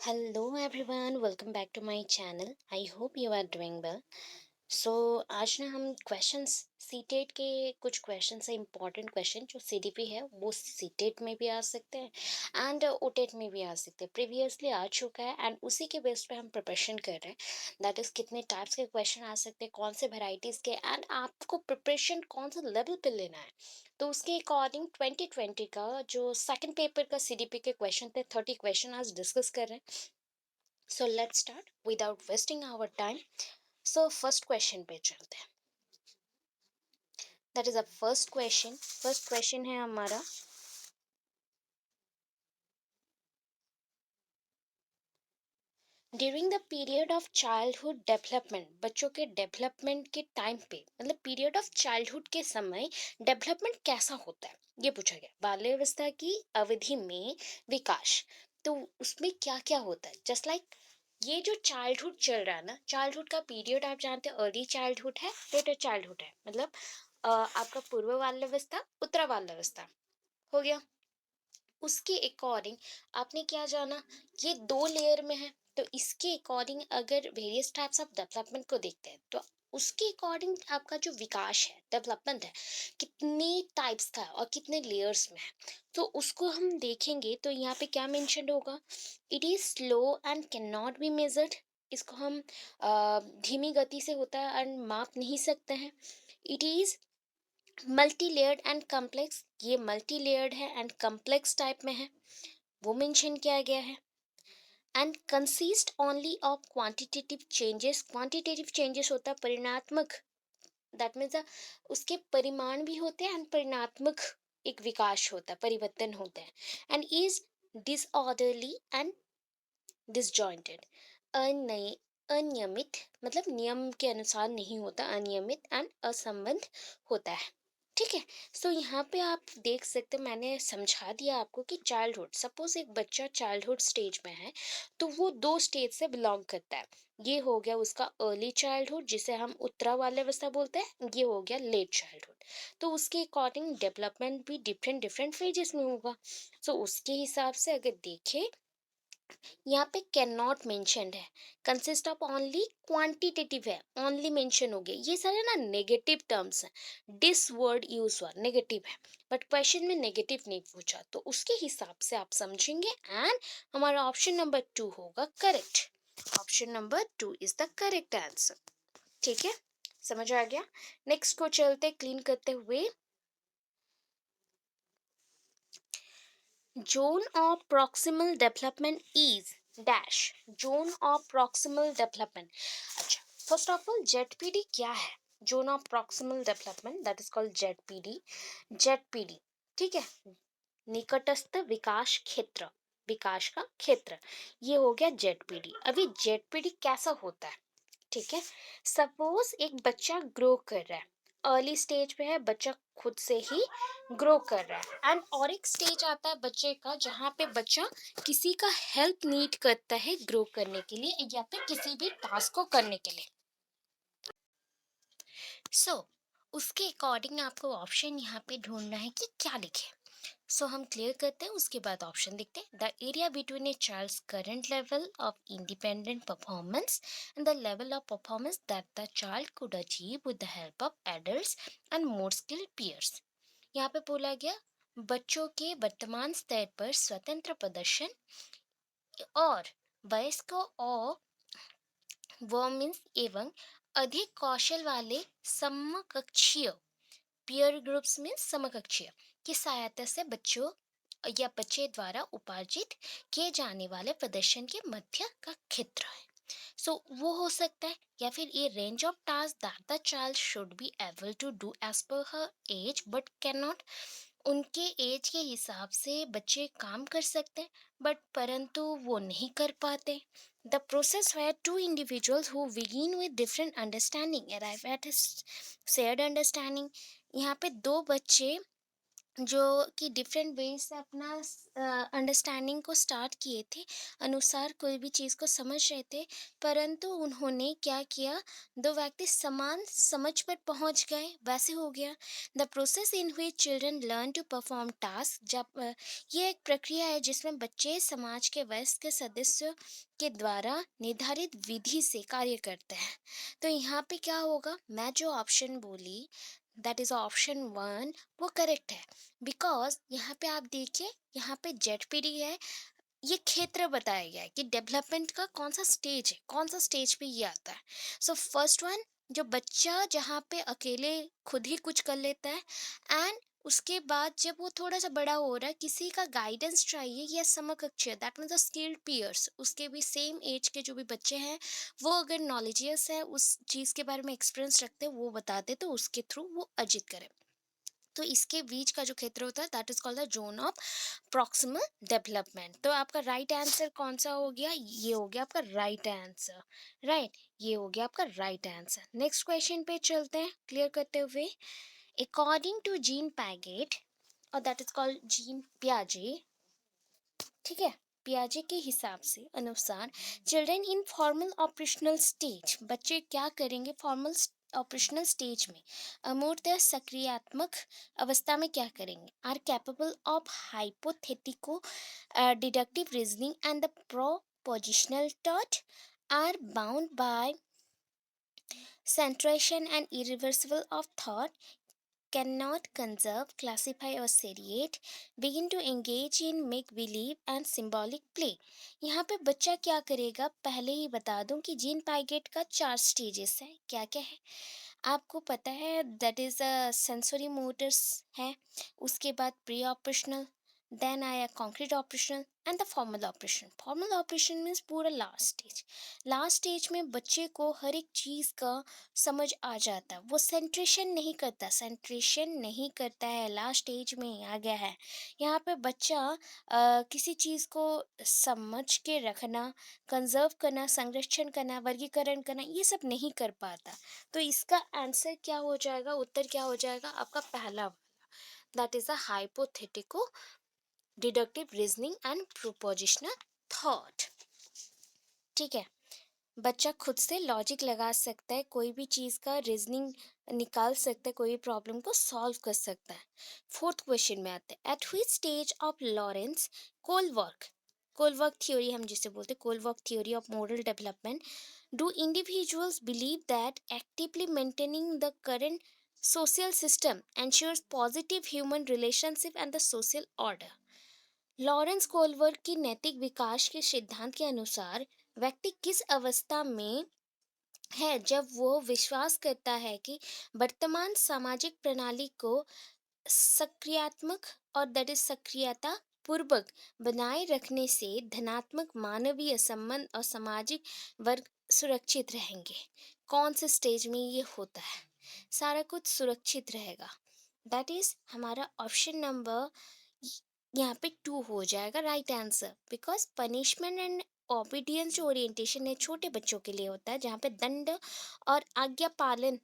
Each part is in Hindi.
Hello everyone, welcome back to my channel. I hope you are doing well. सो आज ना हम क्वेश्चंस सीटेट के कुछ क्वेश्चन है, इंपॉर्टेंट क्वेश्चन जो सीडीपी है वो सीटेट में भी आ सकते हैं एंड ओटेट में भी आ सकते हैं। प्रीवियसली आ चुका है एंड उसी के बेस पे हम प्रिपरेशन कर रहे हैं। दैट इज़ कितने टाइप्स के क्वेश्चन आ सकते हैं, कौन से वेराइटीज़ के, एंड आपको प्रिपरेशन कौन सा लेवल पे लेना है। तो उसके अकॉर्डिंग 2020 का जो सेकंड पेपर का सीडीपी के क्वेश्चन थे, 30 क्वेश्चन आज डिस्कस कर रहे हैं। So let's start without wasting our time. So first question पे चलते हैं। That is a first question है हमारा। During the period of childhood development, बच्चों के डेवलपमेंट के टाइम पे, मतलब पीरियड ऑफ चाइल्डहुड के समय डेवलपमेंट कैसा होता है, ये पूछा गया। बाल्यावस्था की अवधि में विकास, तो उसमें क्या क्या होता है। जस्ट लाइक ये जो चाइल्डहुड चल रहा है ना, चाइल्डहुड का पीरियड आप जानते हैं, अर्ली चाइल्डहुड है, लेटर चाइल्डहुड है, मतलब आपका पूर्व बाल्यावस्था, उत्तर बाल्यावस्था हो गया। उसके अकॉर्डिंग आपने क्या जाना, ये दो लेयर में है, तो इसके अकॉर्डिंग अगर वेरियस टाइप्स ऑफ डेवलपमेंट को देखते हैं तो उसके अकॉर्डिंग आपका जो विकास है, डेवलपमेंट है, कितने टाइप्स का है और कितने लेयर्स में है, तो उसको हम देखेंगे। तो यहाँ पे क्या मेंशन होगा, it is slow and can not be measured. इसको हम धीमी गति से होता है और माप नहीं सकते हैं। It is multi layered and complex, ये मल्टी लेयर्ड है एंड कम्प्लेक्स टाइप में है, वो मेंशन किया गया है। And consist only of quantitative changes, quantitative changes होता है परिणात्मक, दैट मीन्स उसके परिमाण भी होते हैं एंड परिणात्मक एक विकास होता है, परिवर्तन होते हैं। And is disorderly and disjointed, Anay अनियमित, मतलब नियम के अनुसार नहीं होता, अनियमित एंड असंबद्ध होता है। ठीक है। सो यहाँ पे आप देख सकते हैं, मैंने समझा दिया आपको कि चाइल्डहुड, सपोज एक बच्चा चाइल्डहुड स्टेज में है तो वो दो स्टेज से बिलोंग करता है। ये हो गया उसका अर्ली चाइल्डहुड, जिसे हम उत्तरा बाल्यावस्था बोलते हैं, ये हो गया लेट चाइल्डहुड। तो उसके अकॉर्डिंग डेवलपमेंट भी डिफरेंट डिफरेंट फेजेस में होगा। सो उसके हिसाब से अगर देखें, यहाँ पे कैन नॉट मेंशनड है, कंसिस्ट ऑफ ओनली, क्वांटिटेटिव है, ओनली मेंशन हो गया, ये सारे ना नेगेटिव टर्म्स हैं। डिस वर्ड यूज हुआ, नेगेटिव है, बट क्वेश्चन में नेगेटिव नहीं पूछा, तो उसके हिसाब से आप समझेंगे एंड हमारा ऑप्शन नंबर 2 होगा correct. Option number 2 is the correct answer. ठीक है, समझ आ गया। नेक्स्ट को चलते क्लीन करते हुए। Zone of proximal development is dash, zone of proximal development। अच्छा, फर्स्ट ऑफ ऑल जेडपीडी क्या है। Zone of proximal development, that is called ZPD. ZPD, ठीक है, निकटस्थ विकास क्षेत्र, विकास का क्षेत्र, ये हो गया जेडपीडी। अभी जेडपीडी कैसा होता है, ठीक है। सपोज एक बच्चा ग्रो कर रहा है, अर्ली स्टेज पे है, बच्चा खुद से ही ग्रो कर रहा है, एंड और एक स्टेज आता है बच्चे का जहाँ पे बच्चा किसी का हेल्प नीड करता है ग्रो करने के लिए या फिर किसी भी टास्क को करने के लिए। सो उसके अकॉर्डिंग आपको ऑप्शन यहाँ पे ढूंढना है कि क्या लिखे। सो हम क्लियर करते हैं, उसके बाद ऑप्शन देखते हैं। The area between a child's current level of independent performance and the level of performance that the child could achieve with the help of adults and more skilled peers. यहाँ पे बोला गया बच्चों के वर्तमान स्तर पर स्वतंत्र प्रदर्शन और वयस्कों और वो मीन्स एवं अधिक कौशल वाले समकक्षीय, पीयर ग्रुप्स में समकक्षीय की सहायता से बच्चों या बच्चे द्वारा उपार्जित किए जाने वाले प्रदर्शन के मध्य का क्षेत्र है। सो वो हो सकता है, या फिर ये range of task that the child should be able to do as per her age but can not, उनके एज के हिसाब से बच्चे काम कर सकते हैं बट परंतु वो नहीं कर पाते। The process where two individuals who begin with different understanding arrive at shared understanding. यहाँ पे दो बच्चे जो कि डिफरेंट वेज से अपना अंडरस्टैंडिंग को स्टार्ट किए थे, अनुसार कोई भी चीज़ को समझ रहे थे, परंतु उन्होंने क्या किया, दो व्यक्ति समान समझ पर पहुंच गए, वैसे हो गया। The process in which children learn to perform task, जब ये एक प्रक्रिया है जिसमें बच्चे समाज के वयस्क सदस्यों के द्वारा निर्धारित विधि से कार्य करते हैं। तो यहाँ पे क्या होगा, मैं जो ऑप्शन बोली, दैट इज ऑप्शन वन, वो करेक्ट है। बिकॉज यहाँ पे आप देखिए, यहाँ पे जेडपीडी है, ये क्षेत्र बताया गया है कि डेवलपमेंट का कौन सा स्टेज है, कौन सा स्टेज पे ये आता है। सो फर्स्ट वन, जो बच्चा जहाँ पे अकेले खुद ही कुछ कर लेता है, एंड उसके बाद जब वो थोड़ा सा बड़ा हो रहा है, किसी का गाइडेंस चाहिए या समकक्ष, that means the skilled peers, उसके भी सेम एज के जो भी बच्चे हैं, वो अगर नॉलेजियस है, उस चीज़ के बारे में एक्सपीरियंस रखते हैं, वो बताते, तो उसके थ्रू वो अर्जित करें। तो इसके बीच का जो क्षेत्र होता है, that is called the zone of proximal development. तो आपका राइट आंसर कौन सा हो गया, ये हो गया आपका राइट आंसर। राइट, ये हो गया आपका राइट आंसर। नेक्स्ट क्वेश्चन पे चलते हैं क्लियर करते हुए। अकॉर्डिंग टू जीन पैगेट, और दैट इज कॉल्ड जीन पियाजे, ठीक है, पियाजे के हिसाब से अनुसार, children in formal operational stage, बच्चे क्या करेंगे फॉर्मल ऑपरेशनल स्टेज में, अमूर्त सक्रियात्मक अवस्था में क्या करेंगे, are capable of hypothetico deductive reasoning and the propositional thought, are bound by centration and irreversible of thought, cannot conserve, classify or seriate, begin to engage in make believe and symbolic play। यहाँ पे बच्चा क्या करेगा, पहले ही बता दूं कि जीन पाइगेट का 4 स्टेजेस है। क्या क्या है आपको पता है, दैट इज सेंसरी मोटर्स है, उसके बाद प्री ऑपरेशनल, देन आया concrete operational and the formal operation. Formal operation means पूरा लास्ट स्टेज। लास्ट स्टेज में बच्चे को हर एक चीज़ का समझ आ जाता है, वो सेंट्रेशन नहीं करता, सेंट्रेशन नहीं करता है, लास्ट स्टेज में आ गया है। यहाँ पे बच्चा किसी चीज़ को समझ के रखना, कंजर्व करना, संरक्षण करना, वर्गीकरण करना, ये सब नहीं कर पाता। तो इसका आंसर क्या हो जाएगा, उत्तर क्या हो जाएगा आपका पहला वाला, that is a hypothetico deductive reasoning and propositional thought. ठीक है, बच्चा खुद से लॉजिक लगा सकता है, कोई भी चीज़ का रीजनिंग निकाल सकता है, कोई भी प्रॉब्लम को सॉल्व कर सकता है। फोर्थ क्वेश्चन में आते हैं, at which stage of Lawrence Kohlberg theory, हम जिसे बोलते हैं Kohlberg theory of moral development, do individuals believe that actively maintaining the current social system ensures positive human relationship and the social order। Lawrence Kohlberg की नैतिक विकास के सिद्धांत के अनुसार, व्यक्ति किस अवस्था में है जब वो विश्वास करता है कि वर्तमान सामाजिक प्रणाली को सक्रियात्मक, और दैट इज सक्रियता पूर्वक बनाए रखने से धनात्मक मानवीय संबंध और सामाजिक वर्ग सुरक्षित रहेंगे। कौन से स्टेज में ये होता है, सारा कुछ सुरक्षित रहेगा, दैट इज हमारा ऑप्शन नंबर यहाँ पे 2 हो जाएगा right answer. Because punishment and obedience जो ओरिएंटेशन है छोटे बच्चों के लिए होता है, जहाँ पे दंड और आज्ञा पालन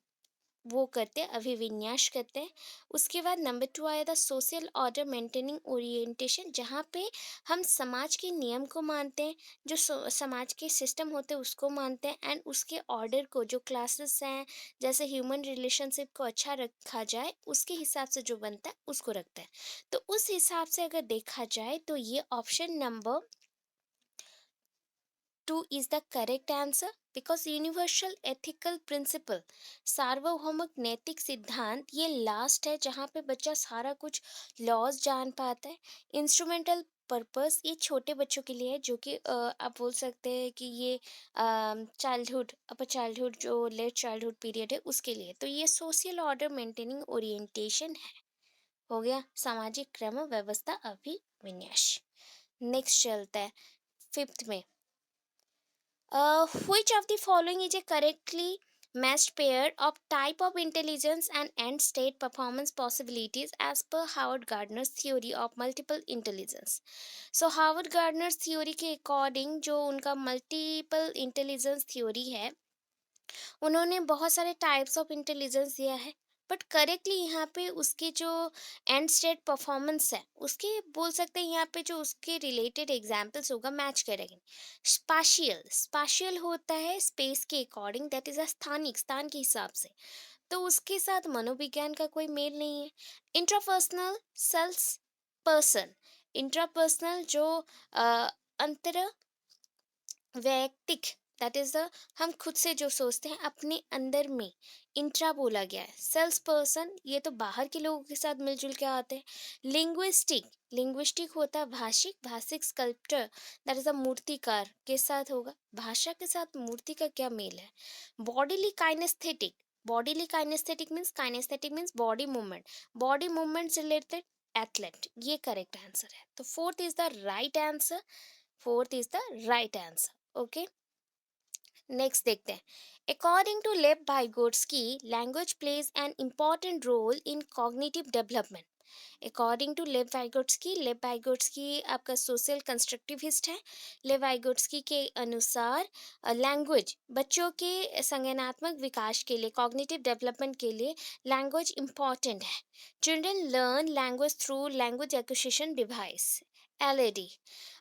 वो करते हैं, अभिविन्यास करते हैं। उसके बाद नंबर 2 आया था सोशल ऑर्डर मेंटेनिंग ओरिएंटेशन, जहाँ पे हम समाज के नियम को मानते हैं, जो समाज के सिस्टम होते हैं उसको मानते हैं, एंड उसके ऑर्डर को, जो क्लासेस हैं, जैसे ह्यूमन रिलेशनशिप को अच्छा रखा जाए उसके हिसाब से जो बनता है उसको रखता है। तो उस हिसाब से अगर देखा जाए तो ये option number 2 is the correct answer, because universal ethical principle, सार्वभौमिक नैतिक सिद्धांत, ये लास्ट है जहाँ पे बच्चा सारा कुछ लॉज जान पाता है। इंस्ट्रूमेंटल पर्पस ये छोटे बच्चों के लिए है, जो कि आप बोल सकते हैं कि ये चाइल्डहुड, अपर चाइल्डहुड, जो लेट चाइल्डहुड पीरियड है उसके लिए। तो ये सोशल ऑर्डर मेंटेनिंग ओरिएंटेशन है, हो गया सामाजिक क्रम व्यवस्था अभिविन्यास। नेक्स्ट चलता है फिफ्थ में, which of the following is a correctly matched pair of type of intelligence and end state performance possibilities as per Howard Gardner's theory of multiple intelligence। So Howard Gardner's theory के according, जो उनका multiple intelligence theory है, उन्होंने बहुत सारे टाइप्स ऑफ इंटेलिजेंस दिया है। बट करेक्टली यहाँ पे उसके जो एंड स्टेट परफॉर्मेंस है उसके बोल सकते हैं यहाँ पे जो उसके रिलेटेड एग्जाम्पल्स होगा मैच करेंगे। स्पाशियल स्पाशियल होता है स्पेस के अकॉर्डिंग, दैट इज अ स्थानिक स्थान के हिसाब से, तो उसके साथ मनोविज्ञान का कोई मेल नहीं है। इंट्रापर्सनल सेल्स पर्सन, इंट्रापर्सनल जो अंतर वैयक्तिक, दैट इज द हम खुद से जो सोचते हैं अपने अंदर में, इंट्रा बोला गया है। सेल्स पर्सन ये तो बाहर के लोगों के साथ मिलजुल के आते हैं। लिंग्विस्टिक, लिंग्विस्टिक होता है भाषिक, भाषिक स्कल्प्टर, दैट इज अ मूर्तिकार के साथ होगा। भाषा के साथ मूर्ति का क्या मेल है। Bodily kinesthetic, bodily kinesthetic means body movement, body movement related athlete, ये करेक्ट आंसर है। तो fourth is the right answer, fourth is the right answer. Okay, next देखते हैं। According to Lev Vygotsky, language plays an important role in cognitive development. According to Lev Vygotsky आपका सोशल कंस्ट्रक्टिविस्ट है। लेव वाइगोट्स्की के अनुसार लैंग्वेज बच्चों के संज्ञानात्मक विकास के लिए, कॉग्निटिव डेवलपमेंट के लिए लैंग्वेज इम्पॉर्टेंट है। Children learn language through language acquisition device, LAD,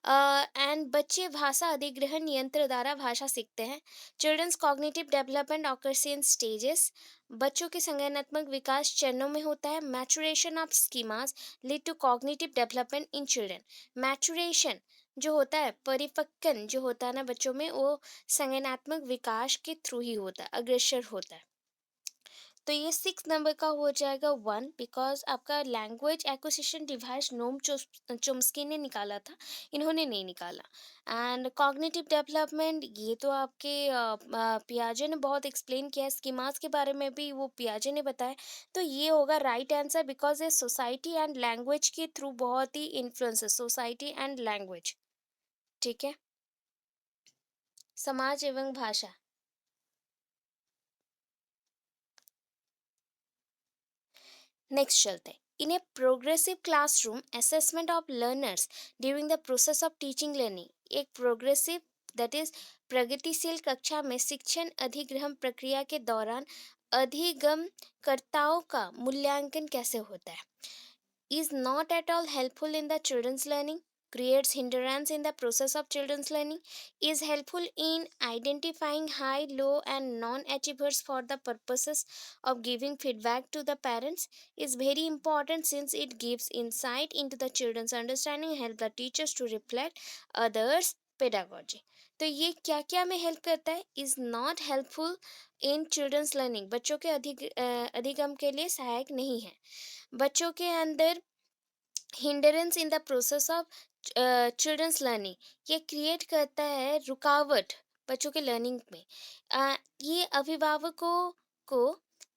and बच्चे भाषा अधिग्रहण यंत्र द्वारा भाषा सीखते हैं। Children's cognitive development occurs in stages, बच्चों के संज्ञानात्मक विकास चरणों में होता है। Maturation of schemas lead to cognitive development in children. Maturation जो होता है, परिपक्वन जो होता है ना बच्चों में, वो संज्ञानात्मक विकास के थ्रू ही होता है, अग्रसर होता है। तो ये 6 नंबर का हो जाएगा 1, बिकॉज आपका लैंग्वेज एक्विजिशन डिवाइस नोम चोम्स्की ने निकाला था, इन्होंने नहीं निकाला। एंड कॉग्निटिव डेवलपमेंट ये तो आपके पियाजे ने बहुत एक्सप्लेन किया है, स्कीमास के बारे में भी वो पियाजे ने बताया। तो ये होगा राइट आंसर, बिकॉज ये सोसाइटी एंड लैंग्वेज के थ्रू बहुत ही इन्फ्लुएंस है, सोसाइटी एंड लैंग्वेज। ठीक है, समाज एवं भाषा। नेक्स्ट चलते हैं। In a progressive classroom assessment of learners during the process of teaching learning. एक प्रोग्रेसिव दैट इज प्रगतिशील कक्षा में शिक्षण अधिग्रहण प्रक्रिया के दौरान अधिगमकर्ताओं का मूल्यांकन कैसे होता है। is not at all helpful in the children's learning, creates hindrance in the process of children's learning, is helpful in identifying high, low, and non achievers for the purposes of giving feedback to the parents, is very important since it gives insight into the children's understanding, help the teachers to reflect others pedagogy। तो ये क्या क्या में हेल्प करता है। Is not helpful in children's learning, बच्चों के अधिगम के लिए सहायक नहीं है। बच्चों के अंदर hindrance in the process of children's learning, ये क्रिएट करता है रुकावट बच्चों के लर्निंग में। ये अभिभावकों को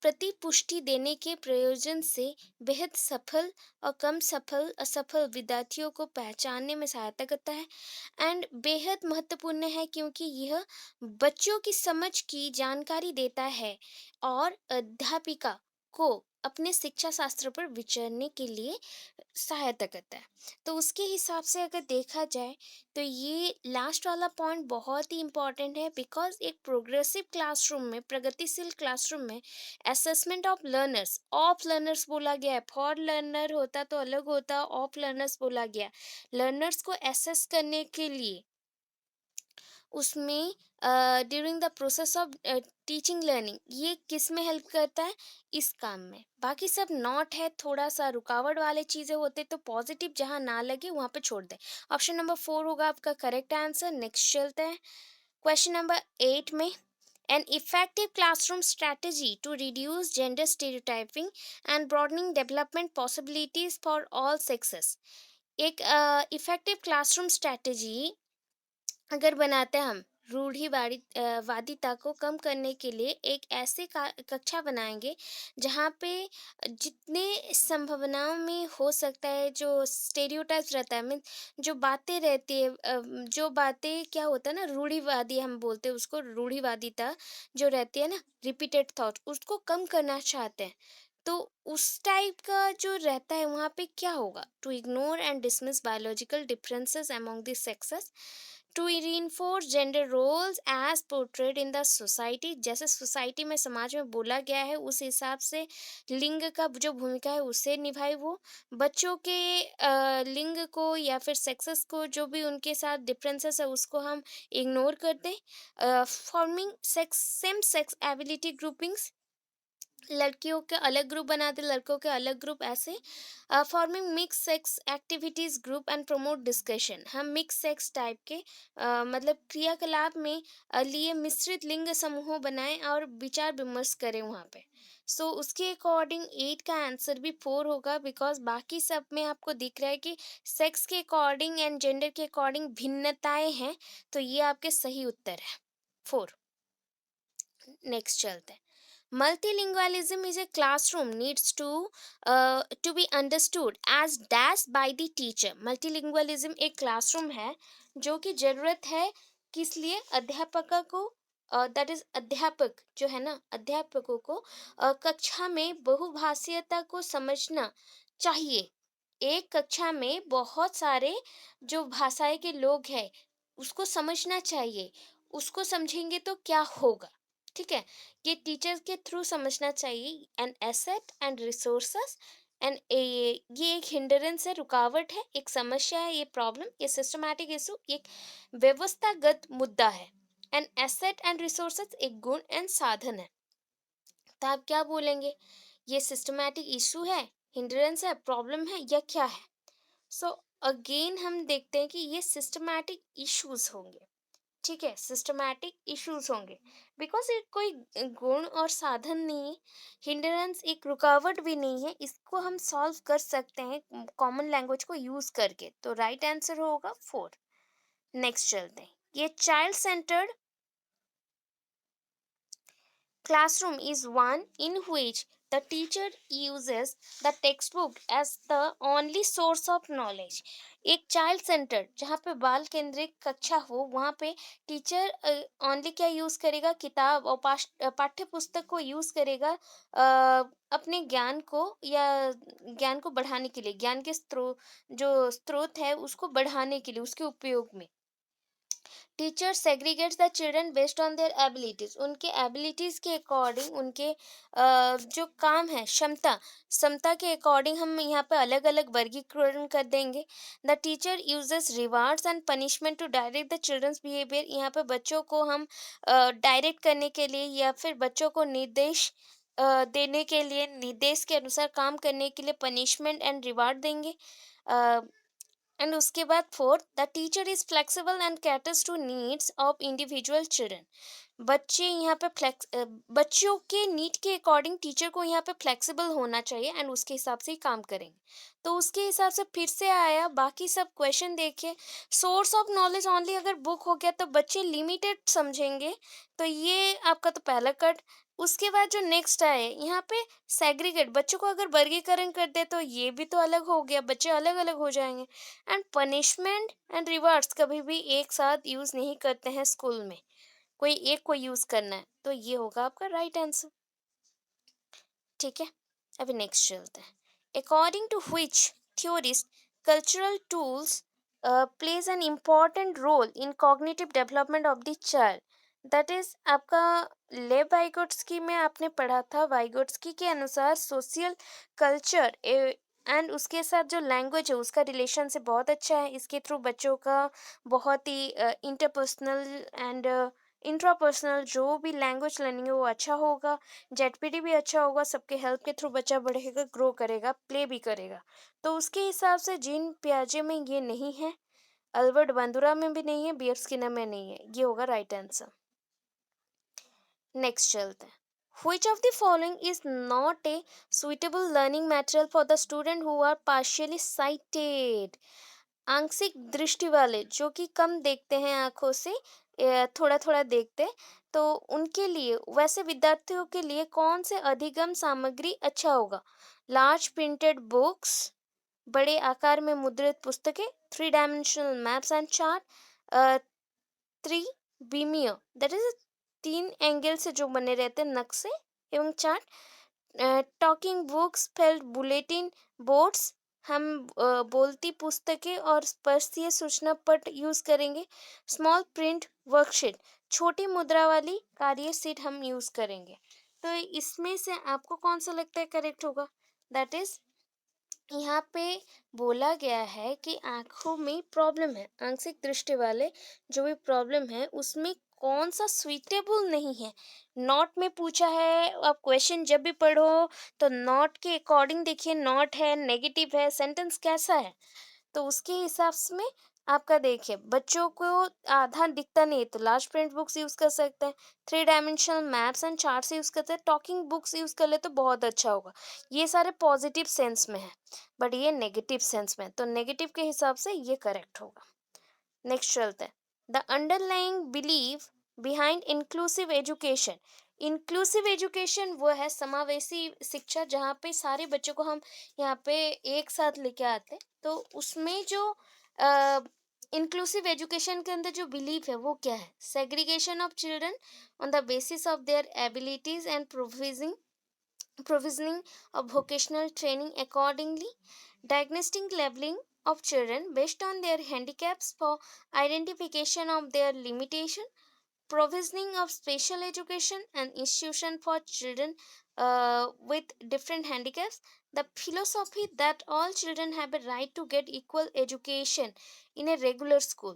प्रतिपुष्टि देने के प्रयोजन से बेहद सफल और कम सफल असफल विद्यार्थियों को पहचानने में सहायता करता है। एंड बेहद महत्वपूर्ण है क्योंकि यह बच्चों की समझ की जानकारी देता है और अध्यापिका को अपने शिक्षा शास्त्र पर विचरने के लिए सहायता करता है। तो उसके हिसाब से अगर देखा जाए तो ये लास्ट वाला पॉइंट बहुत ही इम्पॉर्टेंट है, बिकॉज एक प्रोग्रेसिव क्लासरूम में, प्रगतिशील क्लासरूम में assessment of learners, of learners बोला गया है, फॉर लर्नर होता तो अलग होता, ऑफ लर्नर्स बोला गया। लर्नर्स को एसेस करने के लिए उसमें during the process of teaching learning, ये किस में हेल्प करता है, इस काम में। बाकी सब नॉट है, थोड़ा सा रुकावट वाले चीज़ें होते तो पॉजिटिव जहाँ ना लगे वहाँ पे छोड़ दें। ऑप्शन नंबर 4 होगा आपका करेक्ट आंसर। नेक्स्ट चलते हैं क्वेश्चन नंबर 8 में। An effective classroom strategy to reduce gender stereotyping and broadening development possibilities for all sexes। एक इफेक्टिव क्लासरूम स्ट्रैटेजी अगर बनाते हैं हम, वादिता को कम करने के लिए एक ऐसे कक्षा बनाएंगे जहाँ पे जितने संभावनाओं में हो सकता है, जो स्टेरियोटाइप्स रहता है, मीन जो बातें रहती है, जो बातें क्या होता है ना, रूढ़िवादी हम बोलते हैं उसको, रूढ़िवादिता जो रहती है ना, रिपीटेड थॉट, उसको कम करना चाहते हैं। तो उस टाइप का जो रहता है वहाँ पे क्या होगा, to ignore and dismiss biological differences among the sexes, to reinforce gender roles as portrayed in the society, जैसे सोसाइटी में समाज में बोला गया है उस हिसाब से लिंग का जो भूमिका है उसे निभाए वो। बच्चों के लिंग को या फिर सेक्सेस को जो भी उनके साथ डिफरेंसेस है उसको हम इग्नोर कर दें। Forming sex same sex ability groupings, लड़कियों के अलग ग्रुप बना दे, लड़कों के अलग ग्रुप, ऐसे forming mix sex activities group and promote discussion. हम मिक्स सेक्स टाइप के मतलब क्रियाकलाप में लिए मिश्रित लिंग समूहों बनाएं और विचार विमर्श करें वहाँ पे। सो उसके अकॉर्डिंग 8 का आंसर भी 4 होगा, बिकॉज बाकी सब में आपको दिख रहा है कि सेक्स के अकॉर्डिंग एंड जेंडर के अकॉर्डिंग भिन्नताएं हैं, तो ये आपके सही उत्तर है 4। नेक्स्ट चलते हैं। Multilingualism is a classroom needs to be understood as dash by the teacher. Multilingualism एक क्लासरूम है जो कि जरूरत है किस लिए, अध्यापक को, दैट इज अध्यापक जो है ना, अध्यापकों को कक्षा में बहुभाषीयता को समझना चाहिए। एक कक्षा में बहुत सारे जो भाषाएं के लोग हैं उसको समझना चाहिए। उसको समझेंगे तो क्या होगा, ठीक है, ये टीचर्स के थ्रू समझना चाहिए। And asset and resources and ये एक हिंड्रेंस है, रुकावट है, एक समस्या है, ये प्रॉब्लम, ये सिस्टमैटिक इशू, एक व्यवस्थागत मुद्दा है। एंड एसेट एंड रिसोर्सेस एक गुण एंड साधन है। तो आप क्या बोलेंगे, ये सिस्टमैटिक इशू है, हिंड्रेंस है, प्रॉब्लम है, या क्या है? सो अगेन हम देखते हैं कि ये सिस्टमैटिक इश्यूज होंगे, ठीक है, सिस्टमैटिक इश्यूज होंगे, बिकॉज ये कोई गुण और साधन नहीं है, हिंड्रेंस एक रुकावट भी नहीं है, इसको हम सॉल्व कर सकते हैं कॉमन लैंग्वेज को यूज करके। तो राइट आंसर होगा 4। नेक्स्ट चलते हैं। ये child centred classroom is one in which the teacher uses the textbook as the only source of knowledge. एक चाइल्ड सेंटर जहाँ पे बाल केंद्रित कक्षा हो, वहाँ पे टीचर ओनली क्या यूज करेगा, किताब और पाठ्य पुस्तक को यूज करेगा अपने ज्ञान को या ज्ञान को बढ़ाने के लिए, ज्ञान के स्रोत जो स्रोत है उसको बढ़ाने के लिए, उसके उपयोग में। Teacher segregates the children based on their abilities, उनके एबिलिटीज के अकॉर्डिंग, उनके जो काम है, क्षमता क्षमता के अकॉर्डिंग हम यहाँ पे अलग अलग वर्गीकरण कर देंगे। The teacher uses rewards and punishment to direct the children's behaviour, यहाँ पे बच्चों को हम डायरेक्ट करने के लिए या फिर बच्चों को निर्देश देने के लिए, निर्देश के अनुसार काम करने के लिए पनिशमेंट एंड रिवार्ड देंगे। एंड उसके बाद 4, the teacher is flexible and caters to needs of individual children. बच्चे यहाँ पे बच्चों के नीड के अकॉर्डिंग टीचर को यहाँ पे फ्लेक्सिबल होना चाहिए एंड उसके हिसाब से ही काम करेंगे। तो उसके हिसाब से फिर से आया, बाकी सब क्वेश्चन देखिए। सोर्स ऑफ नॉलेज ओनली अगर बुक हो गया तो बच्चे लिमिटेड समझेंगे, तो ये आपका तो पहला कट। उसके बाद जो नेक्स्ट आए यहाँ पे सेग्रीगेट, बच्चों को अगर वर्गीकरण कर दे तो ये भी तो अलग हो गया, बच्चे अलग अलग हो जाएंगे। एंड पनिशमेंट एंड रिवार्ड्स कभी भी एक साथ यूज नहीं करते हैं स्कूल में, कोई एक को यूज करना है, तो ये होगा आपका राइट आंसर, ठीक है। अभी नेक्स्ट चलते हैं। According to which theorist cultural tools plays an important role in cognitive development of the child, that is आपका लेव वाइगोट्स्की में आपने पढ़ा था। वाइगोट्स्की के अनुसार सोशल कल्चर एंड उसके साथ जो लैंग्वेज है उसका रिलेशन से बहुत अच्छा है। इसके थ्रू बच्चों का बहुत ही इंटरपर्सनल एंड इंट्रापर्सनल जो भी लैंग्वेज लर्निंग है वो अच्छा होगा, जेडपीटी भी अच्छा होगा, सबके हेल्प के थ्रू बच्चा बढ़ेगा, ग्रो करेगा, प्ले भी करेगा। तो उसके हिसाब से जीन पियाजे में ये नहीं है, अल्बर्ट बांदुरा में भी नहीं है, बियर स्किनर में नहीं है, ये होगा राइट आंसर। नेक्स्ट चलते हैं। Which of the following is not a suitable learning material for the student who are partially sighted? आंशिक दृष्टि वाले जो कि कम देखते हैं आंखों से, थोड़ा थोड़ा देखते, तो उनके लिए, वैसे विद्यार्थियों के लिए कौन से अधिगम सामग्री अच्छा होगा? लार्ज प्रिंटेड बुक्स, बड़े आकार में मुद्रित पुस्तकें, 3 डायमेंशनल मैप्स एंड चार्ट, 3 बीमियो, दैट इज 3 एंगल से जो बने रहते हैं नक्शे एवं chart, talking books, spelled bulletin boards, हम बोलती पुस्तकें और स्पर्शीय सूचना पट यूज़ करेंगे। स्मॉल प्रिंट वर्कशीट, छोटी मुद्रा वाली कार्य शीट हम यूज़ करेंगे। तो इसमें से आपको कौन सा लगता है करेक्ट होगा? दैट इज, यहाँ पे बोला गया है कि आँखों में प्रॉब्लम है, आंशिक दृष्टि वाले जो भी प्रॉब्लम है उसमें कौन सा सुइटेबल नहीं है। नॉट में पूछा है, आप क्वेश्चन जब भी पढ़ो तो नॉट के अकॉर्डिंग देखिए, नॉट है, नेगेटिव है, सेंटेंस कैसा है, तो उसके हिसाब से में आपका देखिए, बच्चों को आधा दिखता नहीं है तो लार्ज प्रिंट बुक्स यूज़ कर सकते हैं, three dimensional maps and charts use करते हैं, टॉकिंग बुक्स यूज़ कर ले तो बहुत अच्छा होगा। ये सारे पॉजिटिव सेंस में है, बट ये नेगेटिव सेंस में है, तो नेगेटिव के हिसाब से ये करेक्ट होगा। नेक्स्ट चलते हैं, the underlying believe behind inclusive education. Inclusive education वो है समावेशी शिक्षा, जहाँ पे सारे बच्चों को हम यहाँ पे एक साथ लेके आते हैं। तो उसमें जो इंक्लूसिव एजुकेशन के अंदर जो बिलीव है वो क्या है? Segregation of children on the basis of their abilities and provisioning of vocational training accordingly, diagnostic labeling of children based on their handicaps for identification of their limitation, provisioning of special education and institution for children with different handicaps, the philosophy that all children have a right to get equal education in a regular school।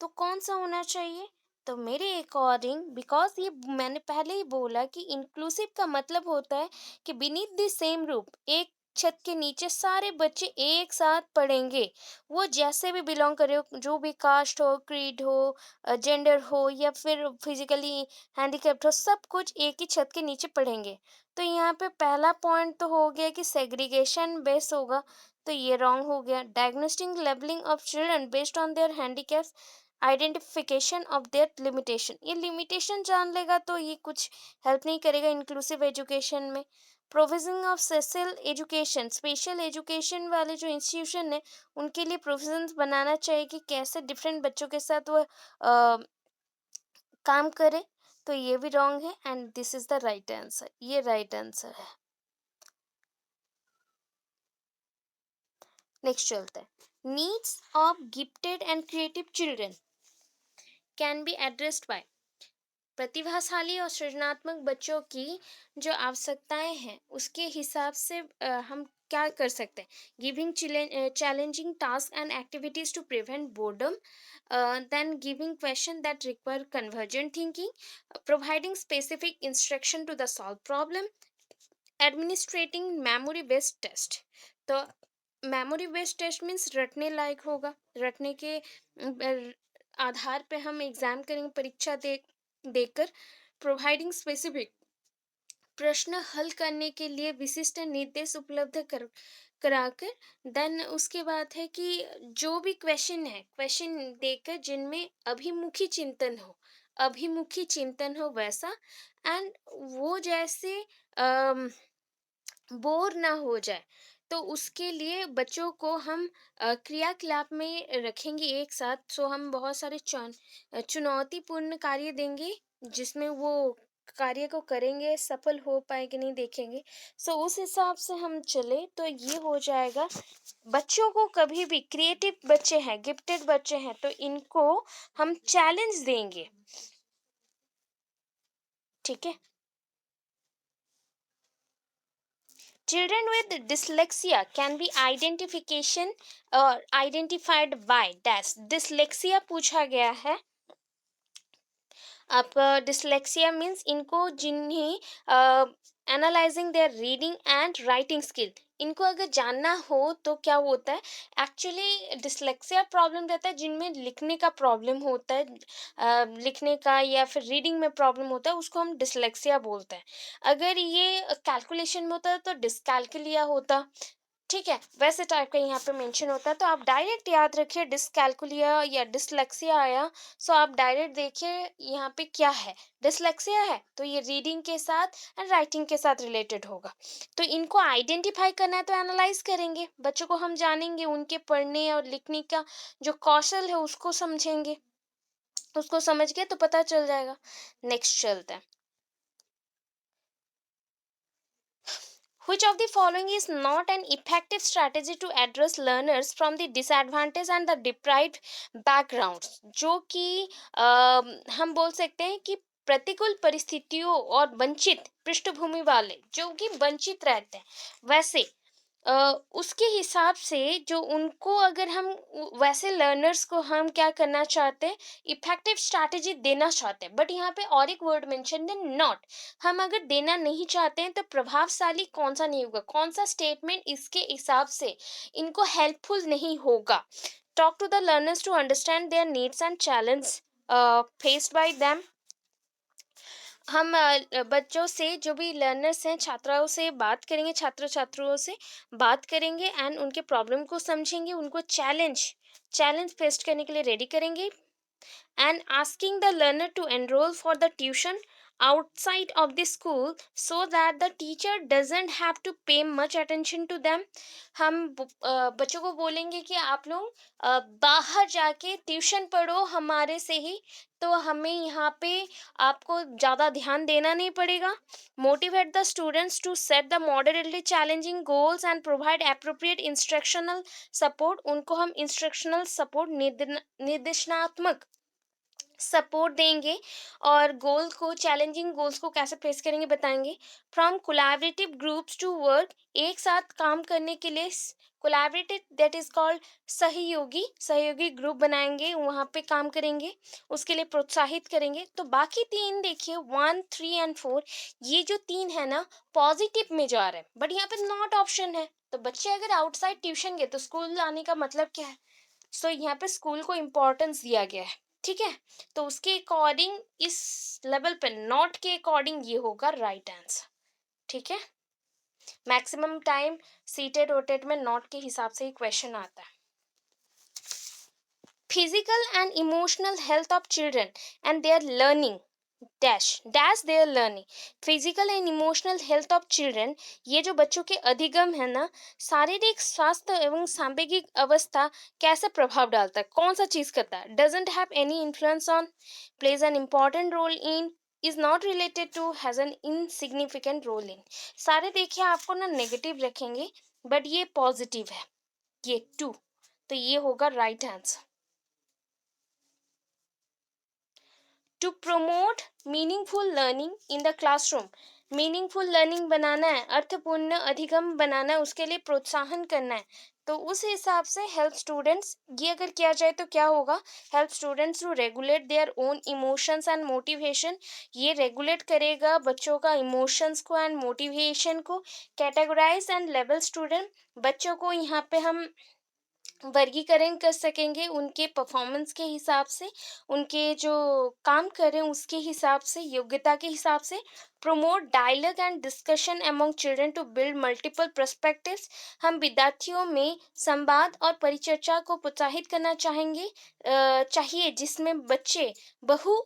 तो कौन सा होना चाहिए? तो मेरे अकॉर्डिंग, बिकॉज ये मैंने पहले ही बोला कि इंक्लूसिव का मतलब होता है कि बीनीथ द सेम रूफ, एक छत के नीचे सारे बच्चे एक साथ पढ़ेंगे। वो जैसे भी बिलोंग करे हो, जो भी कास्ट हो, क्रीड हो, जेंडर हो या फिर फिजिकली हैंडीकैप्ड हो, सब कुछ एक ही छत के नीचे पढ़ेंगे। तो यहाँ पे पहला पॉइंट तो हो गया कि सेग्रीगेशन बेस होगा, तो ये रॉन्ग हो गया। Diagnostic labelling of children based on their handicaps, identification of their limitation, ये लिमिटेशन जान लेगा तो ये कुछ हेल्प नहीं करेगा इंक्लूसिव एजुकेशन में। Provision of special education, special education वाले जो इंस्टीट्यूशन है उनके लिए प्रोविजंस बनाना चाहिए कि कैसे डिफरेंट बच्चों के साथ वो काम करे, तो ये भी रॉन्ग है and this is the right answer, ये राइट आंसर है। नेक्स्ट चलते हैं, needs of gifted and creative children can be addressed by. प्रतिभाशाली और सृजनात्मक बच्चों की जो आवश्यकताएं हैं उसके हिसाब से हम क्या कर सकते हैं? Giving challenging task and activities to prevent boredom, then giving question that require convergent thinking, providing specific instruction to the solve problem, administrating memory based test। तो मेमोरी बेस्ड टेस्ट मीन्स रटने लायक होगा, रटने के आधार पे हम एग्जाम करेंगे, परीक्षा देकर। प्रोवाइडिंग स्पेसिफिक, प्रश्न हल करने के लिए विशिष्ट निर्देश उपलब्ध कराकर। देन उसके बाद है कि जो भी क्वेश्चन है, क्वेश्चन देकर जिनमें अभिमुखी चिंतन हो वैसा, एंड वो जैसे बोर ना हो जाए, तो उसके लिए बच्चों को हम क्रियाकलाप में रखेंगे एक साथ। सो हम बहुत सारे चुनौतीपूर्ण कार्य देंगे जिसमें वो कार्य को करेंगे, सफल हो पाए कि नहीं देखेंगे। सो उस हिसाब से हम चले तो ये हो जाएगा। बच्चों को कभी भी, क्रिएटिव बच्चे हैं, गिफ्टेड बच्चे हैं, तो इनको हम चैलेंज देंगे, ठीक है। Children with dyslexia can be identified by dash। dyslexia पूछा गया है। आपका डिसलेक्सिया मीन्स इनको, जिन्हें analysing their reading and writing skill, इनको अगर जानना हो तो क्या होता है, एक्चुअली डिसलेक्सिया प्रॉब्लम रहता है जिनमें लिखने का प्रॉब्लम होता है, लिखने का या फिर रीडिंग में प्रॉब्लम होता है, उसको हम डिसलेक्सिया बोलते हैं। अगर ये कैलकुलेशन में होता है तो डिसकैलकुलिया होता, ठीक है, वैसे टाइप का यहाँ पे मेंशन होता है। तो आप डायरेक्ट याद रखिए, डिसकैलकुलिया या डिसलेक्सिया आया, सो आप डायरेक्ट देखिए यहाँ पे क्या है। डिसलेक्सिया है तो ये रीडिंग के साथ एंड राइटिंग के साथ रिलेटेड होगा। तो इनको आइडेंटिफाई करना है तो एनालाइज करेंगे, बच्चों को हम जानेंगे, उनके पढ़ने और लिखने का जो कौशल है उसको समझेंगे, उसको समझ के तो पता चल जाएगा। नेक्स्ट चलते हैं, Which of the following is not an effective strategy to address learners from the disadvantaged and the deprived backgrounds? जो कि हम बोल सकते हैं कि प्रतिकूल परिस्थितियों और वंचित पृष्ठभूमि वाले जो कि वंचित रहते हैं वैसे उसके हिसाब से जो उनको अगर हम वैसे लर्नर्स को हम क्या करना चाहते हैं, इफेक्टिव स्ट्रैटेजी देना चाहते हैं, बट यहाँ पे और एक वर्ड मेंशन है, नॉट। हम अगर देना नहीं चाहते हैं तो प्रभावशाली कौन सा नहीं होगा, कौन सा स्टेटमेंट इसके हिसाब से इनको हेल्पफुल नहीं होगा। Talk to the learners to understand their needs and challenge faced by them. हम बच्चों से जो भी लर्नर्स हैं छात्राओं से बात करेंगे, छात्र छात्राओं से बात करेंगे एंड उनके प्रॉब्लम को समझेंगे, उनको चैलेंज चैलेंज फेस करने के लिए रेडी करेंगे and asking the learner to enroll for the tuition outside of the school so that the teacher doesn't have to pay much attention to them। हम बच्चों को बोलेंगे कि आप लोग बाहर जाके ट्यूशन पढ़ो हमारे से ही, तो हमें यहाँ पे आपको ज़्यादा ध्यान देना नहीं पड़ेगा। Motivate the students to set the moderately challenging goals and provide appropriate instructional support. उनको हम इंस्ट्रक्शनल सपोर्ट निर्देशनात्मक सपोर्ट देंगे और गोल को चैलेंजिंग गोल्स को कैसे फेस करेंगे बताएंगे। From collaborative groups to work, एक साथ काम करने के लिए कोलैबोरेटिव दैट इज कॉल्ड सहयोगी सहयोगी ग्रुप बनाएंगे, वहाँ पे काम करेंगे, उसके लिए प्रोत्साहित करेंगे। तो बाकी तीन देखिए 1, 3 एंड 4, ये जो तीन है ना पॉजिटिव में जा रहे हैं, बट यहाँ पे नॉट ऑप्शन है। तो बच्चे अगर आउटसाइड ट्यूशन गए तो स्कूल आने का मतलब क्या है? सो यहाँ पे स्कूल को इम्पोर्टेंस दिया गया है, ठीक है। तो उसके अकॉर्डिंग इस लेवल पे नॉट के अकॉर्डिंग ये होगा राइट आंसर, ठीक है। मैक्सिमम टाइम सीटेड रोटेट में नॉट के हिसाब से ही क्वेश्चन आता है। Physical and emotional health of children and there learning dash dash there learning. Physical and emotional health of children, ये जो बच्चों के अधिगम है ना, शारीरिक स्वास्थ्य एवं सांवेगिक अवस्था कैसे प्रभाव डालता है, कौन सा चीज करता है? Doesn't have any influence on, plays an important role in, is not related to, has an insignificant role in. सारे देखिए आपको ना नेगेटिव रखेंगे, बट ये पॉजिटिव है, ये 2, तो ये होगा right answer. To promote meaningful learning in the classroom, meaningful learning बनाना है, अर्थपूर्ण अधिगम बनाना है, उसके लिए प्रोत्साहन करना है। तो उस हिसाब से हेल्प स्टूडेंट्स, ये अगर किया जाए तो क्या होगा? Help students to regulate their own emotions and motivation, ये रेगुलेट करेगा बच्चों का इमोशंस को एंड मोटिवेशन को। कैटेगराइज एंड लेवल स्टूडेंट, बच्चों को यहाँ पे हम वर्गीकरण कर सकेंगे उनके परफॉर्मेंस के हिसाब से, उनके जो काम कर रहे हैं उसके हिसाब से, योग्यता के हिसाब से। Promote dialogue and discussion among children to build multiple perspectives, हम विद्यार्थियों में संवाद और परिचर्चा को प्रोत्साहित करना चाहेंगे चाहिए, जिसमें बच्चे बहु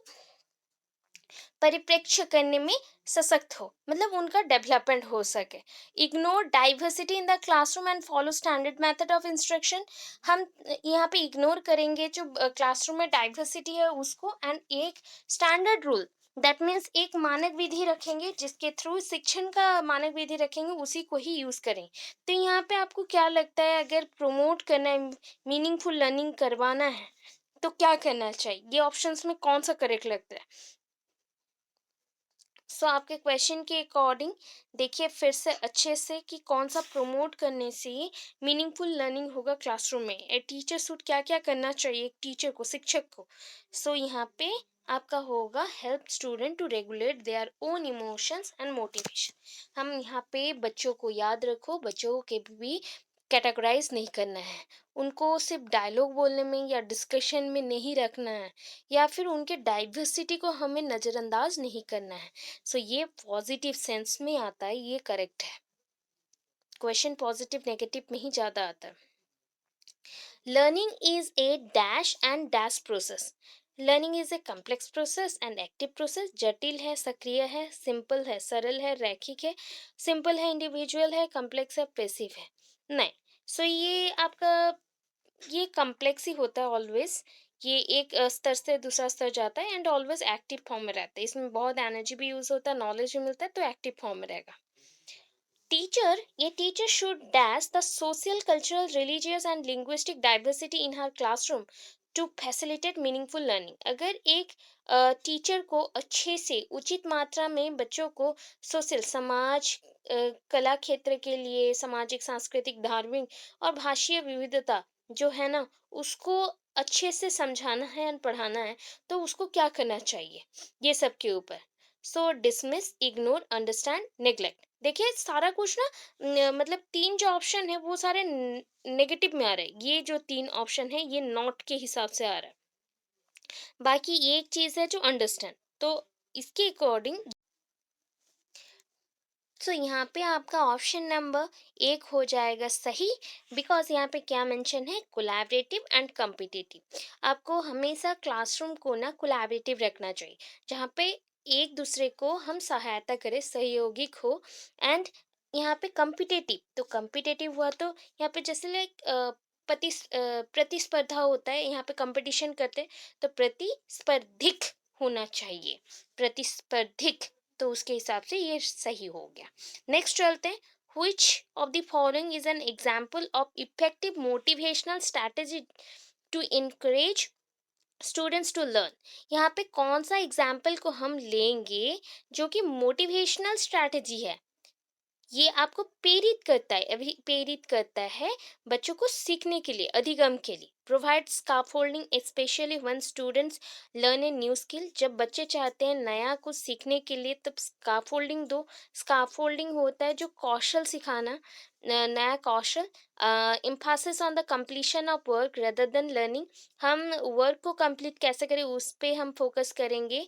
परिप्रेक्ष्य करने में सशक्त हो, मतलब उनका डेवलपमेंट हो सके। Ignore diversity in the classroom and follow standard method of instruction, हम यहाँ पे इग्नोर करेंगे जो क्लासरूम में डाइवर्सिटी है उसको, एंड एक स्टैंडर्ड रूल दैट मीन्स एक मानक विधि रखेंगे, जिसके थ्रू शिक्षण का मानक विधि रखेंगे, उसी को ही यूज करें। तो यहाँ पे आपको क्या लगता है, अगर प्रमोट करना है, मीनिंगफुल लर्निंग करवाना है, तो क्या करना चाहिए? ये ऑप्शंस में कौन सा करेक्ट लगता है? सो आपके क्वेश्चन के अकॉर्डिंग देखिए फिर से अच्छे से कि कौन सा प्रमोट करने से मीनिंगफुल लर्निंग होगा क्लासरूम में। ए टीचर शुड क्या क्या करना चाहिए एक टीचर को, शिक्षक को। सो यहाँ पे आपका होगा help student to regulate their own emotions and motivation. हम यहाँ पे बच्चों को याद रखो, बच्चों के भी कैटेगराइज नहीं करना है, उनको सिर्फ डायलॉग बोलने में या डिस्कशन में नहीं रखना है, या फिर उनके डाइवर्सिटी को हमें नज़रअंदाज नहीं करना है। सो ये पॉजिटिव सेंस में आता है, ये करेक्ट है। क्वेश्चन पॉजिटिव नेगेटिव में ही ज़्यादा आता है। Learning is a dash and dash process, learning is a complex process and active process, जटिल है, सक्रिय है, सिंपल है, सरल है, रैखिक है, सिंपल है, इंडिविजुअल है, कम्प्लेक्स है, पैसिव है। नहीं, सो ये आपका ये कम्प्लेक्स ही होता है ऑलवेज, ये एक स्तर से दूसरा स्तर जाता है एंड ऑलवेज एक्टिव फॉर्म में रहता है, इसमें बहुत एनर्जी भी यूज होता है, नॉलेज भी मिलता है, तो एक्टिव फॉर्म में रहेगा। teacher should dash the social, cultural, religious and linguistic diversity in her classroom to facilitate meaningful learning. अगर एक टीचर को अच्छे से उचित मात्रा में बच्चों को सोशल, समाज, कला क्षेत्र के लिए सामाजिक, सांस्कृतिक, धार्मिक और भाषीय विविधता जो है ना, उसको अच्छे से समझाना है और पढ़ाना है, तो उसको क्या करना चाहिए ये सब के ऊपर। सो डिसमिस, इग्नोर, अंडरस्टैंड, नेग्लेक्ट। देखिए सारा कुछ ना मतलब 3 जो ऑप्शन है वो सारे नेगेटिव में आ रहे हैं। ये जो 3 ऑप्शन है ये नॉट के हिसाब से आ रहा है। बाकी ये एक चीज़ है जो अंडरस्टैंड। तो इसके अकॉर्डिंग तो यहाँ पे आपका ऑप्शन नंबर 1 हो जाएगा सही, बिकॉज़ यहाँ पे क्या मेंशन है, कोलैबोरेटिव एंड कॉम्पिटिटिव। आपको हमेशा क्लासरूम को ना कोलैबोरेटिव रखना चाहिए, जहाँ पे एक दूसरे को हम सहायता करें, सहयोगिक हो। एंड यहाँ पे कॉम्पिटिटिव, तो कॉम्पिटिटिव हुआ तो यहाँ पे जैसे लाइक प्रतिस्पर्धा होता है, यहाँ पे कंपटीशन करते हैं, तो प्रतिस्पर्धिक होना चाहिए, प्रतिस्पर्धिक। तो उसके हिसाब से ये सही हो गया। नेक्स्ट चलते हैं, which of the following is an example of effective motivational strategy to encourage students to learn. यहाँ पे कौन सा एग्जाम्पल को हम लेंगे जो कि मोटिवेशनल स्ट्रैटेजी है, ये आपको प्रेरित करता है, अभी प्रेरित करता है बच्चों को सीखने के लिए, अधिगम के लिए। Provide scaffolding specially one students learn a new skill. जब बच्चे चाहते हैं नया कुछ सीखने के लिए तब स्काफोल्डिंग दो। स्काफोल्डिंग होता है जो कौशल सिखाना, नया कौशल। Emphasis on the completion of work rather than learning. हम वर्क को कंप्लीट कैसे करें उस पे हम फोकस करेंगे,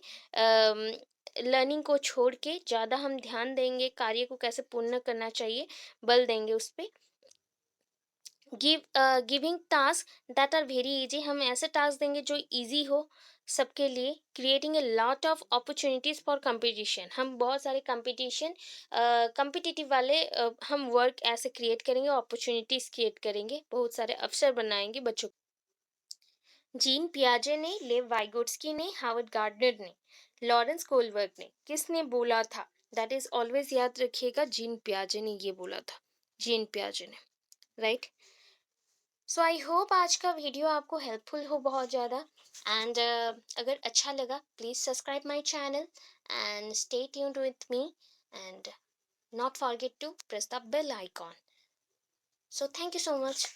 लर्निंग को छोड़ के ज़्यादा हम ध्यान देंगे, कार्य को कैसे पूर्ण करना चाहिए बल देंगे उस पे। Giving task that are very easy, हम ऐसे टास्क देंगे जो इजी हो सबके लिए। Creating a lot of opportunities for competition, हम बहुत सारे कंपटीशन कंपिटिटिव वाले हम वर्क ऐसे क्रिएट करेंगे, अपॉर्चुनिटीज़ क्रिएट करेंगे, बहुत सारे अवसर बनाएंगे बच्चों। जीन पियाजे ने, लेव वाइगोट्स्की ने, हावर्ड गार्डनर ने, लॉरेंस कोलबर्ग ने, किसने बोला था? दैट इज ऑलवेज याद रखिएगा, जीन पियाजे ने ये बोला था, जीन पियाजे ने, राइट। सो आई होप आज का वीडियो आपको हेल्पफुल हो बहुत ज़्यादा। एंड अगर अच्छा लगा please subscribe my channel and stay tuned with me and not forget to press the bell icon. So thank you so much.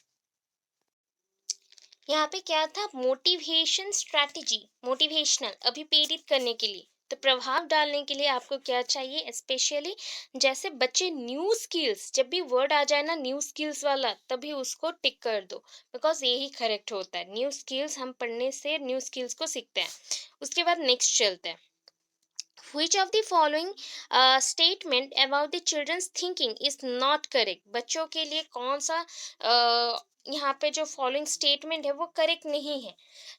यहाँ पे क्या था, मोटिवेशन स्ट्रैटेजी, मोटिवेशनल, अभिप्रेरित करने के लिए, तो प्रभाव डालने के लिए आपको क्या चाहिए, स्पेशली जैसे बच्चे न्यू स्किल्स, जब भी वर्ड आ जाए ना न्यू स्किल्स वाला तभी उसको टिक कर दो, बिकॉज यही करेक्ट होता है। न्यू स्किल्स हम पढ़ने से न्यू स्किल्स को सीखते हैं। उसके बाद नेक्स्ट चलते हैं, which of the following statement about the children's thinking is not correct। बच्चों के लिए कौन सा यहाँ पे जो फॉलोइंग स्टेटमेंट है वो करेक्ट नहीं है।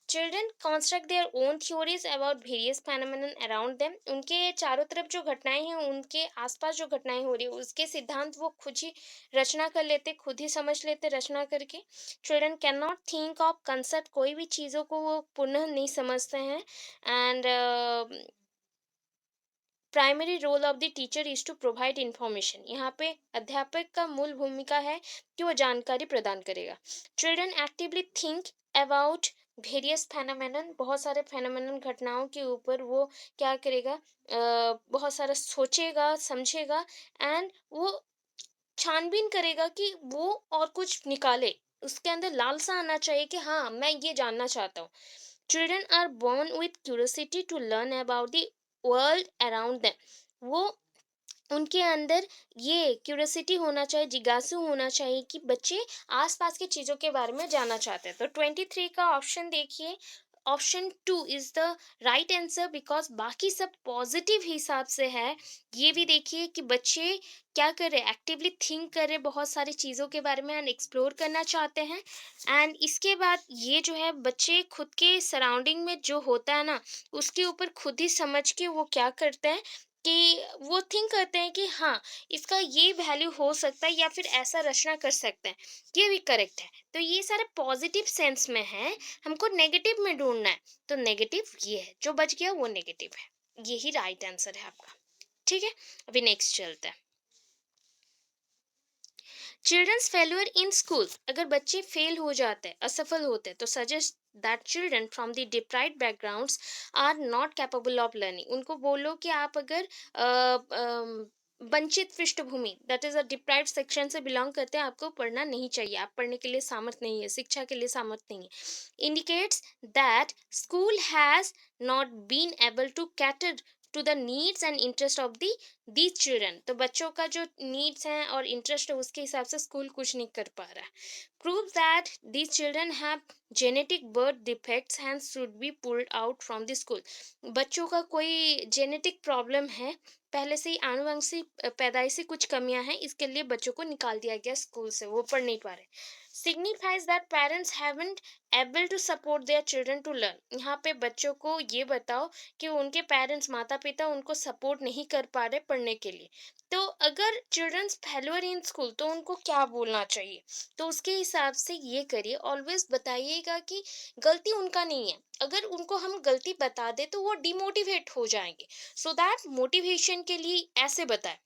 Children construct their own theories about various phenomenon around them, उनके चारों तरफ जो घटनाएं हैं, उनके आसपास जो घटनाएं हो रही है उसके सिद्धांत वो खुद ही रचना कर लेते, खुद ही समझ लेते रचना करके। Children can not think of concept, कोई भी चीज़ों को वो पुनः नहीं समझते हैं। And primary role of the teacher is to provide information, यहाँ पे अध्यापक का मूल भूमिका है कि वो जानकारी प्रदान करेगा। Children actively think about various phenomenon, बहुत सारे फेनोमेनन घटनाओं के ऊपर वो क्या करेगा, बहुत सारा सोचेगा समझेगा। एंड वो छानबीन करेगा कि वो और कुछ निकाले, उसके अंदर लालसा आना चाहिए कि हाँ मैं ये जानना चाहता हूँ। Children are born with curiosity to learn about the world around them, वो उनके अंदर ये क्यूरियोसिटी होना चाहिए, जिज्ञासु होना चाहिए कि बच्चे आसपास की चीज़ों के बारे में जानना चाहते हैं। तो 23 का ऑप्शन देखिए, option 2 is the right answer, because बाकी सब पॉजिटिव हिसाब से है। ये भी देखिए कि बच्चे क्या कर रहे, एक्टिवली थिंक कर रहे, बहुत सारी चीज़ों के बारे में एंड एक्सप्लोर करना चाहते हैं। एंड इसके बाद ये जो है बच्चे खुद के सराउंडिंग में जो होता है ना उसके ऊपर खुद ही समझ के वो क्या करते हैं कि वो थिंक करते हैं कि हाँ इसका ये वैल्यू हो सकता है या फिर ऐसा रचना कर सकते हैं, ये भी करेक्ट है। तो ये सारे पॉजिटिव सेंस में है, हमको नेगेटिव में ढूंढना है। तो नेगेटिव ये है, जो बच गया वो नेगेटिव है, यही राइट आंसर है आपका। ठीक है, अभी नेक्स्ट चलते हैं। चिल्ड्रंस फेल्यूर इन स्कूल, अगर बच्चे फेल हो जाते हैं, असफल होते हैं, तो suggest that children from the deprived backgrounds are not capable of learning. उनको बोलो कि आप अगर वंचित पृष्ठभूमि, that is a deprived section से बिलोंग करते हैं, आपको पढ़ना नहीं चाहिए, आप पढ़ने के लिए सामर्थ्य नहीं है, शिक्षा के लिए सामर्थ्य नहीं है। Indicates that school has not been able to cater to the needs and interest of the these children. तो बच्चों का जो नीड्स हैं और इंटरेस्ट है, उसके हिसाब से स्कूल कुछ नहीं कर पा रहा है। Prove that these children have genetic birth defects and should be pulled out from the school. बच्चों का कोई जेनेटिक प्रॉब्लम है, पहले से ही आनुवंशिक पैदाइशी कुछ कमियां हैं, इसके लिए बच्चों को निकाल दिया गया स्कूल से, वो पढ़ नहीं पा रहे। Signifies that parents haven't able to support their children to learn. यहाँ पे बच्चों को ये बताओ कि उनके पेरेंट्स, माता पिता उनको सपोर्ट नहीं कर पा रहे पढ़ने के लिए। तो अगर चिल्ड्रंस फेल्योर इन स्कूल, तो उनको क्या बोलना चाहिए, तो उसके हिसाब से ये करिए, ऑलवेज बताइएगा कि गलती उनका नहीं है। अगर उनको हम गलती बता दे तो वो डिमोटिवेट हो जाएंगे। सो दैट मोटिवेशन के लिए ऐसे बताएं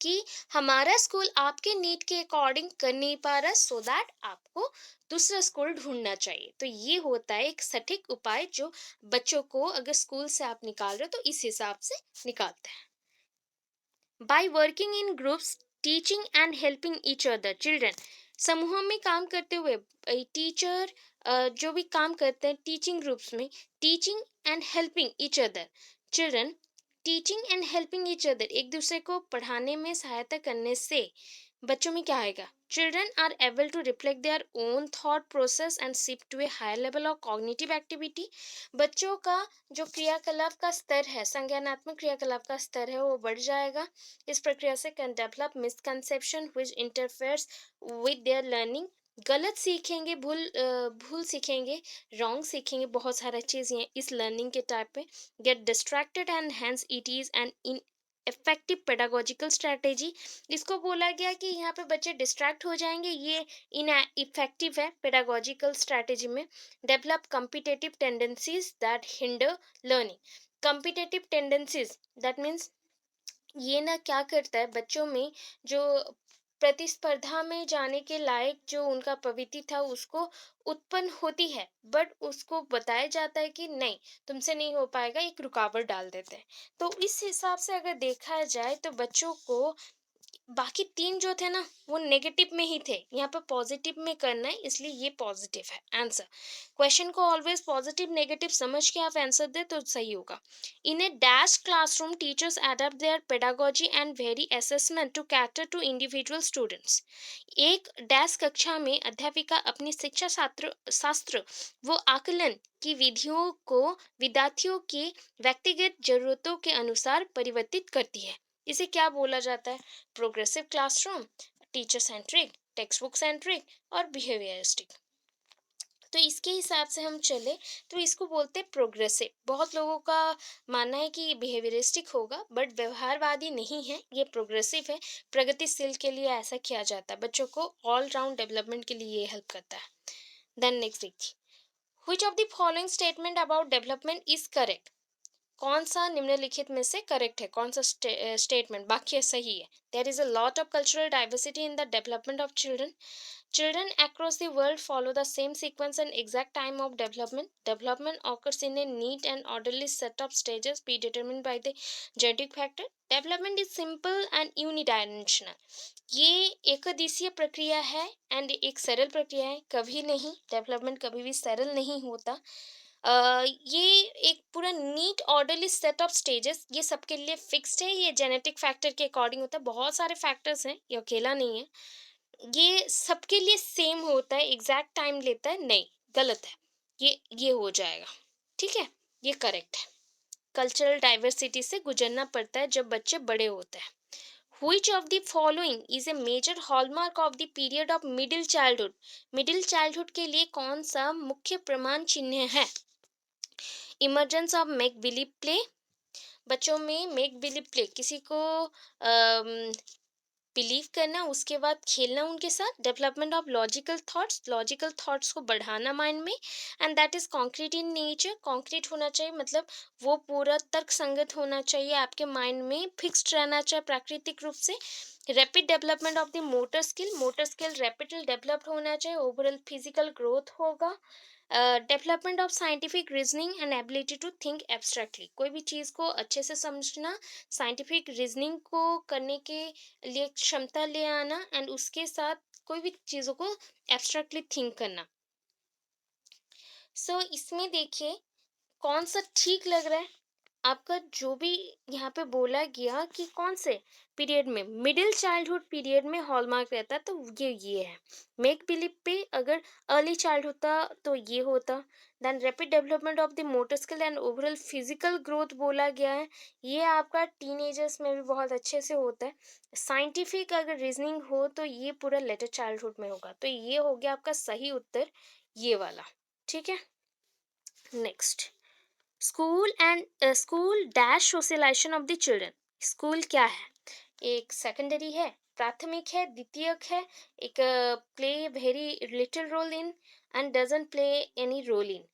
कि हमारा स्कूल आपके नीड के अकॉर्डिंग कर नहीं पा रहा, सो दैट आपको दूसरा स्कूल ढूंढना चाहिए। तो ये होता है एक सटीक उपाय, जो बच्चों को अगर स्कूल से आप निकाल रहे हो तो इस हिसाब से निकालते हैं। By working in groups, teaching and helping each other, children समूहों में काम करते हुए टीचर जो भी काम करते हैं टीचिंग ग्रुप्स में, teaching and helping each other, children teaching and helping each other, एक दूसरे को पढ़ाने में सहायता करने से बच्चों में क्या आएगा, children are able to reflect their own thought process and shift to a higher level of cognitive activity. बच्चों का जो क्रियाकलाप का स्तर है, संज्ञानात्मक क्रियाकलाप का स्तर है, वो बढ़ जाएगा। इस प्रक्रिया से can develop misconception which interferes with their learning. गलत सीखेंगे, भूल सीखेंगे, रॉन्ग सीखेंगे, बहुत सारा चीज़ ये इस लर्निंग के टाइप पे। Get distracted and hence it is an ineffective pedagogical strategy. इसको बोला गया कि यहाँ पे बच्चे डिस्ट्रैक्ट हो जाएंगे, ये इन इफेक्टिव है पेडागोजिकल स्ट्रैटेजी में। Develop competitive tendencies that hinder learning. Competitive tendencies that means, ये ना क्या करता है बच्चों में, जो प्रतिस्पर्धा में जाने के लायक जो उनका प्रवृत्ति था उसको उत्पन्न होती है, बट उसको बताया जाता है कि नहीं, तुमसे नहीं हो पाएगा, एक रुकावट डाल देते हैं। तो इस हिसाब से अगर देखा जाए तो बच्चों को, बाकी तीन जो थे ना वो नेगेटिव में ही थे, यहाँ पे पॉजिटिव में करना है, इसलिए ये पॉजिटिव है आंसर। क्वेश्चन को ऑलवेज पॉजिटिव नेगेटिव समझ के आप आंसर दे तो सही होगा। In a dash classroom teachers adapt their pedagogy and very assessment to cater to individual students. एक डैश कक्षा में अध्यापिका अपनी शिक्षा शास्त्र शास्त्र व आकलन की विधियों को विद्यार्थियों की व्यक्तिगत जरूरतों के अनुसार परिवर्तित करती है। इसे क्या बोला जाता है, progressive classroom, teacher centric, text book centric और बिहेवियरिस्टिक। तो इसके हिसाब से हम चले तो इसको बोलते हैं प्रोग्रेसिव। बहुत लोगों का मानना है कि बिहेवियरिस्टिक होगा, बट व्यवहारवादी नहीं है, ये प्रोग्रेसिव है। प्रगतिशील के लिए ऐसा किया जाता है, बच्चों को ऑल राउंड डेवलपमेंट के लिए ये हेल्प करता है। देन नेक्स्ट देखिए, which of the following statement about development is correct. कौन सा निम्नलिखित में से करेक्ट है, कौन सा स्टेटमेंट वाक्य सही है। There is a lot of cultural diversity in the development of children. Children across the world follow the same sequence and exact time of development. Development occurs in a neat and orderly set of stages predetermined by the genetic factor. Development is simple and unidimensional. ये एक दिशीय प्रक्रिया है एंड एक सरल प्रक्रिया है, कभी नहीं, डेवलपमेंट कभी भी सरल नहीं होता। ये एक पूरा neat orderly set of stages, ये सबके लिए फिक्स्ड है, ये जेनेटिक फैक्टर के अकॉर्डिंग होता है, बहुत सारे फैक्टर्स हैं, ये अकेला नहीं है। ये सबके लिए सेम होता है, एग्जैक्ट टाइम लेता है नहीं, गलत है, ये हो जाएगा, ठीक है, ये करेक्ट है। कल्चरल डाइवर्सिटी से गुजरना पड़ता है जब बच्चे बड़े होते हैं। Which of the following is a major hallmark of the period of middle childhood? Middle childhood के लिए कौन सा मुख्य प्रमाण चिन्ह है। Emergence of make believe play, बच्चों में मेक बिलीव प्ले, किसी को बिलीव करना, उसके बाद खेलना उनके साथ, डेवलपमेंट ऑफ लॉजिकल थॉट्स को बढ़ाना माइंड में, and that is concrete in nature, concrete होना चाहिए, मतलब वो पूरा तर्क संगत होना चाहिए, आपके माइंड में फिक्स्ड रहना चाहिए प्राकृतिक रूप से। Rapid development of the motor skill rapidly develop होना चाहिए, ओवरऑल फिजिकल ग्रोथ होगा। Development of scientific reasoning and ability to think abstractly, कोई भी चीज़ को अच्छे से समझना, साइंटिफिक रीजनिंग को करने के लिए क्षमता ले आना, एंड उसके साथ कोई भी चीज़ों को एब्स्ट्रैक्टली थिंक करना। सो इसमें देखिए कौन सा ठीक लग रहा है आपका, जो भी यहाँ पे बोला गया कि कौन से पीरियड में, मिडिल चाइल्डहुड पीरियड में हॉलमार्क रहता है, तो ये है। मेक बिलीव पे अगर अर्ली चाइल्ड होता तो ये होता। Then rapid development of the motor skill and overall physical growth बोला गया है, ये आपका टीनेजर्स में भी बहुत अच्छे से होता है। साइंटिफिक अगर रीजनिंग हो तो ये पूरा लेटर चाइल्डहुड में होगा, तो ये हो गया आपका सही उत्तर, ये वाला। ठीक है, next, school dash socialisation of the children. School क्या है, एक सेकेंडरी है, प्राथमिक है, द्वितीयक है, एक play very little role in and doesn't play any role in.